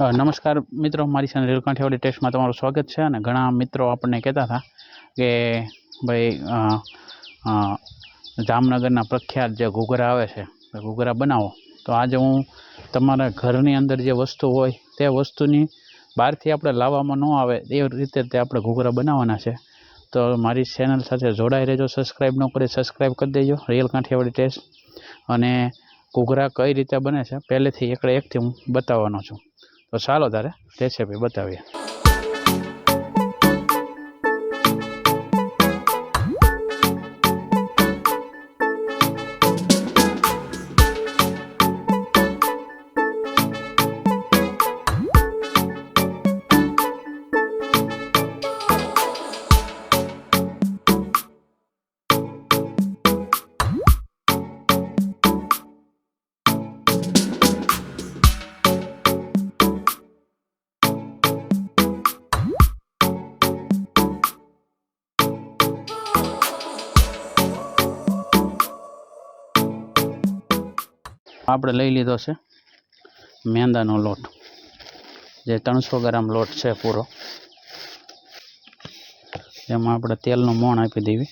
નમસ્કાર મિત્રો, મારી ચેનલ રેલ કાંઠિયાવાડી ટેસ્ટમાં તમારું સ્વાગત છે। અને ઘણા મિત્રો આપણને કહેતા હતા કે ભાઈ જામનગરના પ્રખ્યાત જે ઘૂઘરા આવે છે એ ઘૂઘરા બનાવો। તો આજે હું તમારા ઘરની અંદર જે વસ્તુ હોય તે વસ્તુની બહારથી આપણે લાવવામાં ન આવે એ રીતે તે આપણે ઘૂઘરા બનાવવાના છે। તો મારી ચેનલ સાથે જોડાઈ રહેજો। સબસ્ક્રાઈબ ન કરી સબસ્ક્રાઈબ કરી દેજો રેલ કાંઠિયાવાડી ટેસ્ટ। અને ઘૂઘરા કઈ રીતે બને છે પહેલેથી એકથી હું બતાવવાનો છું। તો ચાલો તારે રેસીપી બતાવીએ। આપણે લઈ લીધો છે મેંદાનો લોટ, જે 300 ગ્રામ લોટ છે પૂરો। એમાં આપણે તેલનું મોણ આપી દેવી।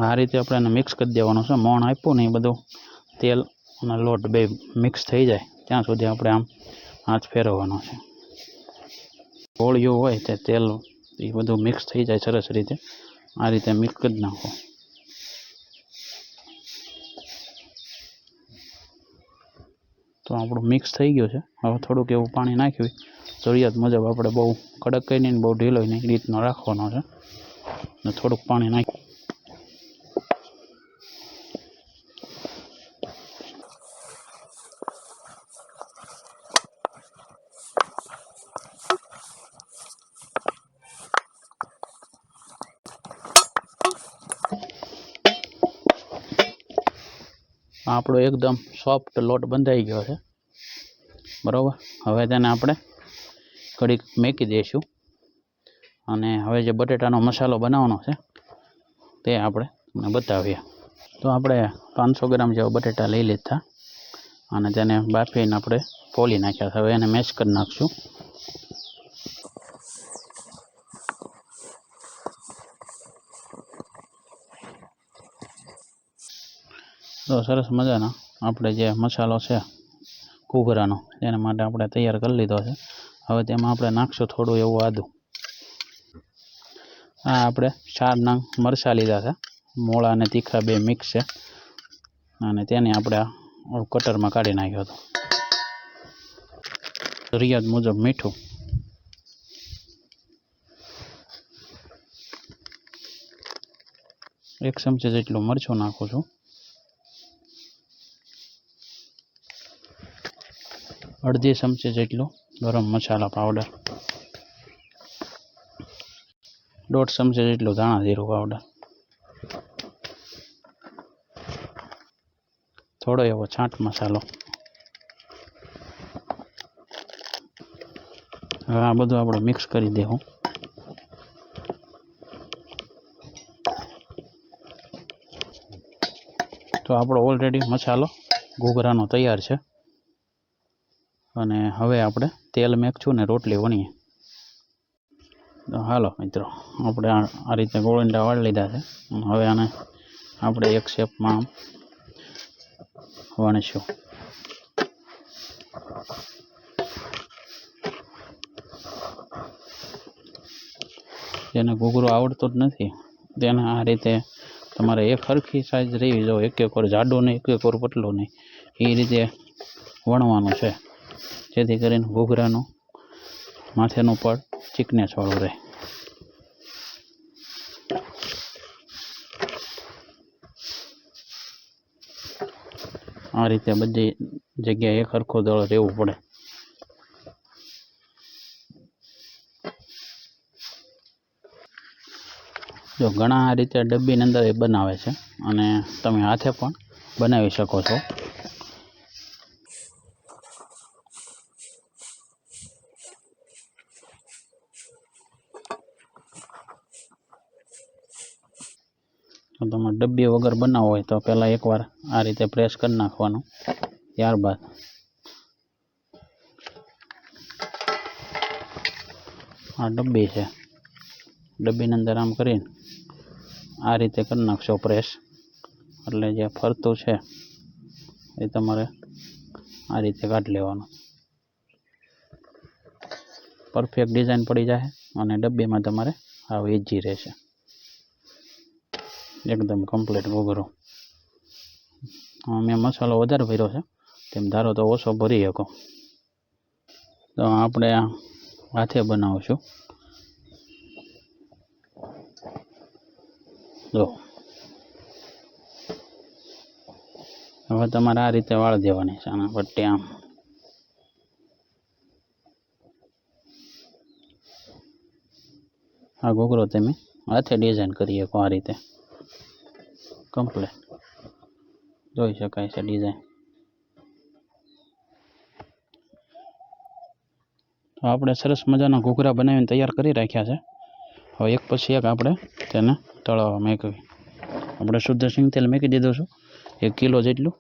આ રીતે આપણે એને મિક્સ કરી દેવાનું છે। મોણ આપ્યું ને એ બધું તેલ અને લોટ બે મિક્સ થઈ જાય ત્યાં સુધી આપણે આમ હાથ ફેરવવાનો છે। ગોળિયું હોય તે તેલ એ બધું મિક્સ થઈ જાય સરસ રીતે, આ રીતે મિક્સ કરી નાખો। તો આપણું મિક્સ થઈ ગયું છે। હવે થોડુંક એવું પાણી નાખ્યું જરૂરિયાત મુજબ, આપણે બહુ કડક કરી નહીં બહુ ઢીલો નહીં, એ રીતનો રાખવાનો છે। ને થોડુંક પાણી નાખ્યું આપણો એકદમ સોફ્ટ લોટ બંધાઈ ગયો છે, બરાબર। હવે તેને આપણે ઘડીક મેકી દઈશું અને હવે જે બટેટાનો મસાલો બનાવવાનો છે તે આપણે તમને બતાવીએ। તો આપણે 500 ગ્રામ જેવા બટેટા લઈ લીધા અને તેને બાફીને આપણે ફોલી નાખ્યા। હવે એને મેશ કરી નાખશું। તો સરસ મજાનો આપણે જે મસાલો છે ઘૂઘરાનો એના માટે આપણે તૈયાર કરી લીધો છે। હવે તેમાં આપણે નાખશું થોડું એવું આદું। આ આપણે 4 નંગ મરચાં લીધા છે, મોળા અને તીખા બે મિક્સ છે, અને તેને આપણે કટરમાં કાઢી નાખ્યો હતો। જરૂરિયાત મુજબ મીઠું, એક ચમચી જેટલું મરચું નાખું છું, અડધી ચમચી જેટલું ગરમ મસાલા પાવડર, 1.5 ચમચી જેટલું ધાણા જીરું પાવડર, થોડો એવો છાંટ મસાલો। હવે આ બધું આપણે મિક્સ કરી દેવું। તો આપણો ઓલરેડી મસાલો ઘૂઘરાનો તૈયાર છે, અને હવે આપણે તેલ મેકશું ને રોટલી વણીએ। તો હાલો મિત્રો, આપણે આ રીતે ગોળંડા વાળી લીધા છે। હવે આને આપણે એક શેપમાં વણીશું। જેને ઘૂઘરો આવડતો જ નથી તેને આ રીતે તમારે એક સરખી સાઈઝ રહેવી જો, એક વાર જાડું નહીં એક વાર પતલું નહીં, એ રીતે વણવાનું છે, જેથી કરીને ઘૂઘરાનું માથેનું પડ ચીકનેસ વાળું રહે। આ રીતે બધી જગ્યાએ એક સરખું દળ રહેવું પડે। જો ઘણા આ રીતે ડબ્બીની અંદર એ બનાવે છે, અને તમે હાથે પણ બનાવી શકો છો। તમારે ડબ્બી વગર બનાવવો હોય તો પહેલાં એકવાર આ રીતે પ્રેસ કરી નાખવાનું. ત્યારબાદ આ ડબ્બી છે, ડબ્બીની અંદર આમ કરીને આ રીતે કરી નાખશો પ્રેસ, એટલે જે ફરતું છે એ તમારે આ રીતે કાઢી લેવાનું. પરફેક્ટ ડિઝાઇન પડી જાય અને ડબ્બીમાં તમારે આવ ઈજી રહેશે. એકદમ કમ્પ્લીટ ઘૂઘરો. મેં મસાલો વધારે ભર્યો છે, તેમ ધારો તો ઓછો ભરી શકો. તો આપણે આ હાથે બનાવશું. જો હવે તમારે આ રીતે વાળ દેવાની છે આના પટ્ટી. આમ આ ઘૂઘરો તમે હાથે ડિઝાઇન કરી શકો. આ રીતે કમ્પ્લીટ જોઈ શકાય છે ડિઝાઇન. તો આપણે સરસ મજાના ઘૂઘરા બનાવીને તૈયાર કરી રાખ્યા છે. હવે એક પછી એક આપણે તેને તળાવવા મૂકવી. આપણે શુદ્ધ સિંગ તેલ મૂકી દીધું છું 1 કિલો જેટલું.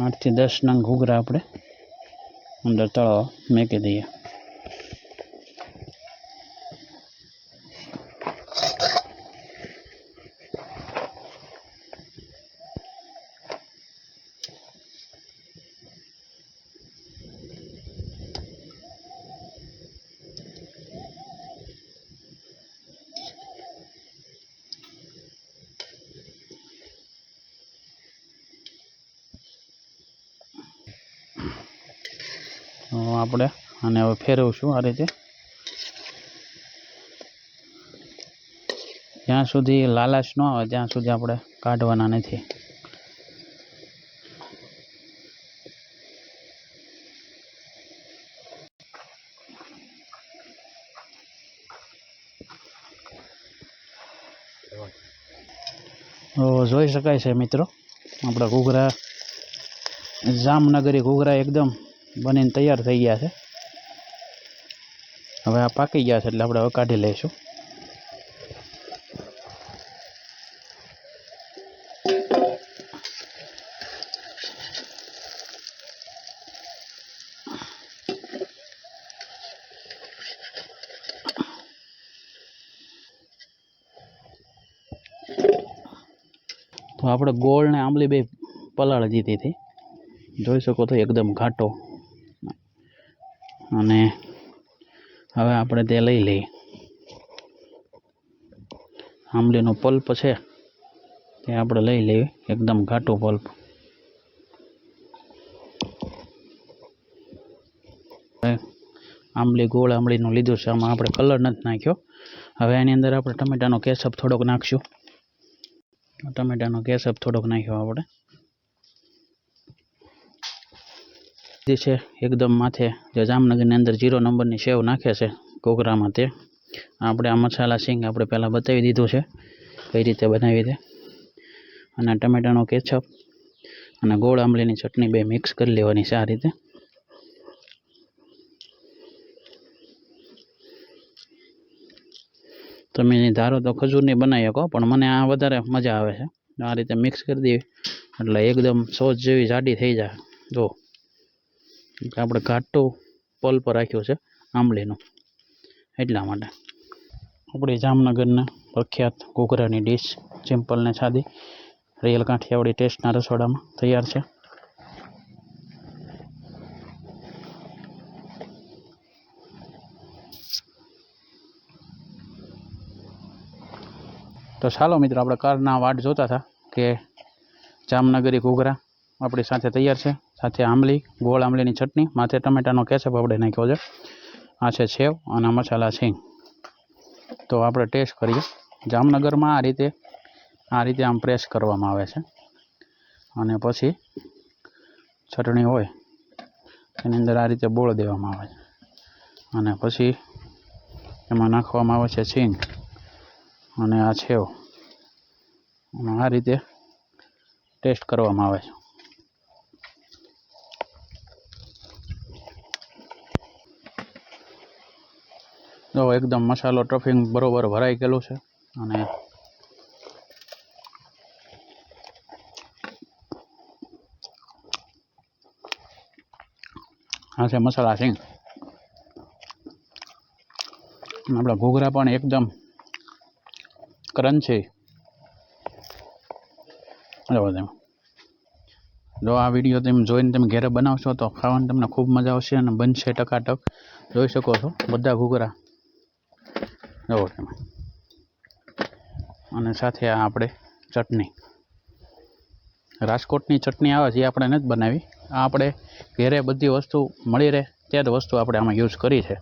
આઠ થી 10 નંગ ઘૂઘરા આપણે અંદર તળાવવા મૂકી દઈએ. આપણે આને હવે ફેરવશું આ રીતે. જ્યાં સુધી લાલાશ ન આવે ત્યાં સુધી આપણે કાઢવાના નથી. જોઈ શકાય છે મિત્રો, આપણા ઘૂઘરા જામનગરી ઘૂઘરા એકદમ બનીને તૈયાર થઈ ગયા છે. હવે આ પાકી ગયા છે એટલે આપણે હવે કાઢી લઈશું. તો આપણે ગોળ ને આંબલી બે પલાળી દીધી હતી, જોઈ શકો તો એકદમ ઘાટો. અને હવે આપણે તે લઈ લઈએ. આંબલીનો પલ્પ છે તે આપણે લઈ લઈએ, એકદમ ઘાટો પલ્પ. આંબલી ગોળ આંબલીનું લીધું છે, આમાં આપણે કલર નથી નાખ્યો. હવે એની અંદર આપણે ટમેટાનો કેચઅપ થોડોક નાખશું. ટમેટાનો કેચઅપ થોડોક નાખ્યો આપણે. જે છે એકદમ માથે જે જામનગરની અંદર 0 નંબરની સેવ નાખે છે ઘૂઘરામાં, તે આપણે આ મસાલા સિંગ આપણે પહેલાં બતાવી દીધું છે કઈ રીતે બનાવી દે. અને ટમેટાનો કેચઅપ અને ગોળ આંબલીની ચટણી બે મિક્સ કરી લેવાની છે આ રીતે. તમે ધારો તો ખજૂરની બનાવી શકો, પણ મને આ વધારે મજા આવે છે. આ રીતે મિક્સ કરી દઈએ એટલે એકદમ સોસ જેવી જાડી થઈ જાય. જો આપણે ઘાટું પલ્પ રાખ્યું છે આંબલીનું, એટલા માટે. આપણી જામનગરના પ્રખ્યાત ઘૂઘરાની ડીશ સિમ્પલ ને સાદી રિયલ કાઠિયાવાડી ટેસ્ટના રસોડામાં તૈયાર છે. તો ચાલો મિત્રો, આપણે કારના વાટ જોતા હતા કે જામનગરી ઘૂઘરા આપણી સાથે તૈયાર છે, સાથે આંબલી ગોળ આંબલીની ચટણી, માથે ટમેટાનો કેચઅપ આપણે નાખ્યો છે. આ છે સેવ અને મસાલા સિંગ. તો આપણે ટેસ્ટ કરીએ. જામનગરમાં આ રીતે આમ પ્રેસ કરવામાં આવે છે અને પછી ચટણી હોય એની અંદર આ રીતે બોળ દેવામાં આવે છે અને પછી એમાં નાખવામાં આવે છે સિંગ અને આ સેવ. અને આ રીતે ટેસ્ટ કરવામાં આવે છે. જો એકદમ મસાલો સ્ટફિંગ બરોબર ભરાઈ ગયેલું છે અને આ છે મસાલા સિંગ. આપણા ઘૂઘરા પણ એકદમ ક્રન્ચી. જો આ વિડીયો તમે જોઈને તમે ઘરે બનાવશો તો ખાવાની તમને ખૂબ મજા આવશે અને બનશે ટકાટક. જોઈ શકો છો બધા ઘૂઘરા. જુઓ તમે. અને સાથે આ આપણે ચટણી, રાજકોટની ચટણી આવે છે એ આપણે નથી બનાવી. આ આપણે ઘરે બધી વસ્તુ મળી રહે તે જ વસ્તુ આપણે આમાં યુઝ કરી છે.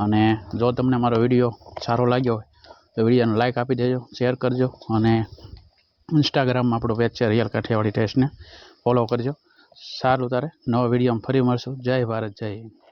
અને જો તમને મારો વિડીયો સારો લાગ્યો હોય તો વિડીયોને લાઇક આપી દેજો, શેર કરજો અને ઇન્સ્ટાગ્રામમાં આપણું પેજ છે રિયલ કાઠિયાવાડી ટેસ્ટને ફોલો કરજો. સારું, તારે નવા વિડીયોમાં ફરી મળશું. જય ભારત, જય હિન્દ.